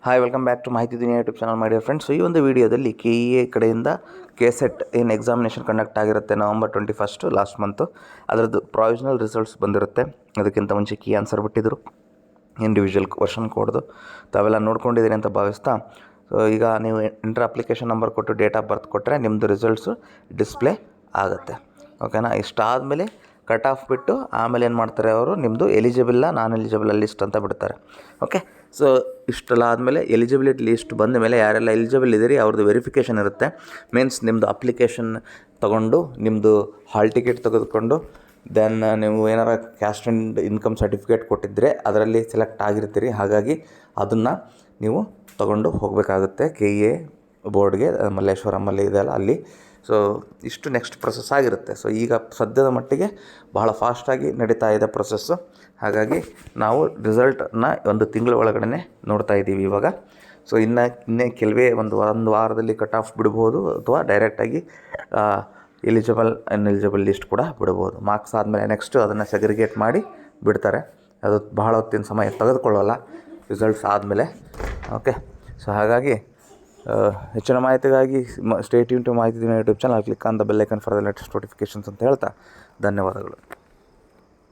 Hi welcome back to Mahiti Duniya YouTube channel my dear friends. ಈ ಒಂದು ವಿಡಿಯೋದಲ್ಲಿ KEA ಕಡೆಯಿಂದ KSET ಏನು ಎಕ್ಸಾಮಿನೇಷನ್ ಕಂಡಕ್ಟ್ ಆಗಿರುತ್ತೆ November 21 ಲಾಸ್ಟ್ ಮಂತು, ಅದರದ್ದು ಪ್ರಾವಿಷನಲ್ ರಿಸಲ್ಟ್ಸ್ ಬಂದಿರುತ್ತೆ. ಅದಕ್ಕಿಂತ ಮುಂಚೆ ಕೀ ಆನ್ಸರ್ ಬಿಟ್ಟಿದ್ದರು, ಇಂಡಿವಿಜುವಲ್ ಕ್ವಶನ್ ಕೋಡ್ದು ತಾವೆಲ್ಲ ನೋಡ್ಕೊಂಡಿದ್ದೀರಿ ಅಂತ ಭಾವಿಸ್ತಾ, ಸೊ ಈಗ ನೀವು ಇಂಟರ್ ಅಪ್ಲಿಕೇಶನ್ ನಂಬರ್ ಕೊಟ್ಟು ಡೇಟ್ ಆಫ್ ಬರ್ತ್ ಕೊಟ್ಟರೆ ನಿಮ್ಮದು ರಿಸಲ್ಟ್ಸು ಡಿಸ್ಪ್ಲೇ ಆಗುತ್ತೆ. ಓಕೆನಾ? ಇಷ್ಟಾದಮೇಲೆ ಕಟ್ ಆಫ್ ಬಿಟ್ಟು ಆಮೇಲೆ ಏನು ಮಾಡ್ತಾರೆ ಅವರು, ನಿಮ್ಮದು ಎಲಿಜಿಬಲ್ಲ ನಾನ್ ಎಲಿಜಿಬಲ್ ಲಿಸ್ಟ್ ಅಂತ ಬಿಡ್ತಾರೆ. ಓಕೆ, ಸೊ ಇಷ್ಟೆಲ್ಲ ಆದಮೇಲೆ ಎಲಿಜಿಬಿಲಿಟಿ ಲಿಸ್ಟ್ ಬಂದ ಮೇಲೆ ಯಾರೆಲ್ಲ ಎಲಿಜಿಬಲ್ ಇದ್ದೀರಿ ಅವ್ರದ್ದು ವೆರಿಫಿಕೇಷನ್ ಇರುತ್ತೆ. ಮೀನ್ಸ್ ನಿಮ್ಮದು ಅಪ್ಲಿಕೇಶನ್ ತೊಗೊಂಡು ನಿಮ್ಮದು ಹಾಲ್ ಟಿಕೆಟ್ ತೆಗೆದುಕೊಂಡು ದೆನ್ ನೀವು ಏನಾರ ಕ್ಯಾಸ್ಟ್ ಆ್ಯಂಡ್ ಇನ್ಕಮ್ ಸರ್ಟಿಫಿಕೇಟ್ ಕೊಟ್ಟಿದ್ದರೆ ಅದರಲ್ಲಿ ಸೆಲೆಕ್ಟ್ ಆಗಿರ್ತೀರಿ. ಹಾಗಾಗಿ ಅದನ್ನು ನೀವು ತೊಗೊಂಡು ಹೋಗಬೇಕಾಗುತ್ತೆ KEA ಬೋರ್ಡ್ಗೆ, ಮಲ್ಲೇಶ್ವರಮಲ್ಲಿ ಇದೆಯಲ್ಲ ಅಲ್ಲಿ. ಸೊ ಇಷ್ಟು ನೆಕ್ಸ್ಟ್ ಪ್ರೊಸೆಸ್ ಆಗಿರುತ್ತೆ. ಸೊ ಈಗ ಸದ್ಯದ ಮಟ್ಟಿಗೆ ಬಹಳ ಫಾಸ್ಟಾಗಿ ನಡೀತಾ ಇದೆ ಪ್ರೊಸೆಸ್ಸು. ಹಾಗಾಗಿ ನಾವು ರಿಸಲ್ಟನ್ನು ಒಂದು ತಿಂಗಳ ಒಳಗಡೆ ನೋಡ್ತಾ ಇದ್ದೀವಿ ಇವಾಗ. ಸೊ ಇನ್ನೇ ಕೆಲವೇ ಒಂದು ವಾರದಲ್ಲಿ ಕಟ್ ಆಫ್ ಬಿಡ್ಬೋದು, ಅಥವಾ ಡೈರೆಕ್ಟಾಗಿ ಎಲಿಜಿಬಲ್ ಅನ್ಎಲಿಜಿಬಲ್ ಲಿಸ್ಟ್ ಕೂಡ ಬಿಡ್ಬೋದು. ಮಾರ್ಕ್ಸ್ ಆದಮೇಲೆ ನೆಕ್ಸ್ಟು ಅದನ್ನು ಸೆಗ್ರಿಗೇಟ್ ಮಾಡಿ ಬಿಡ್ತಾರೆ. ಅದು ಬಹಳ ಹೊತ್ತಿನ ಸಮಯ ತೆಗೆದುಕೊಳ್ಳೋಲ್ಲ ರಿಸಲ್ಟ್ಸ್ ಆದಮೇಲೆ. ಓಕೆ, ಸೊ ಹಾಗಾಗಿ ಹೆಚ್ಚಿನ ಮಾಹಿತಿಗಾಗಿ ಸ್ಟೇ ಟ್ಯೂನ್ ಟು ಮಾಹಿತಿ YouTube channel. Click on the bell icon for the latest notifications ಅಂತ ಹೇಳ್ತಾ ಧನ್ಯವಾದಗಳು.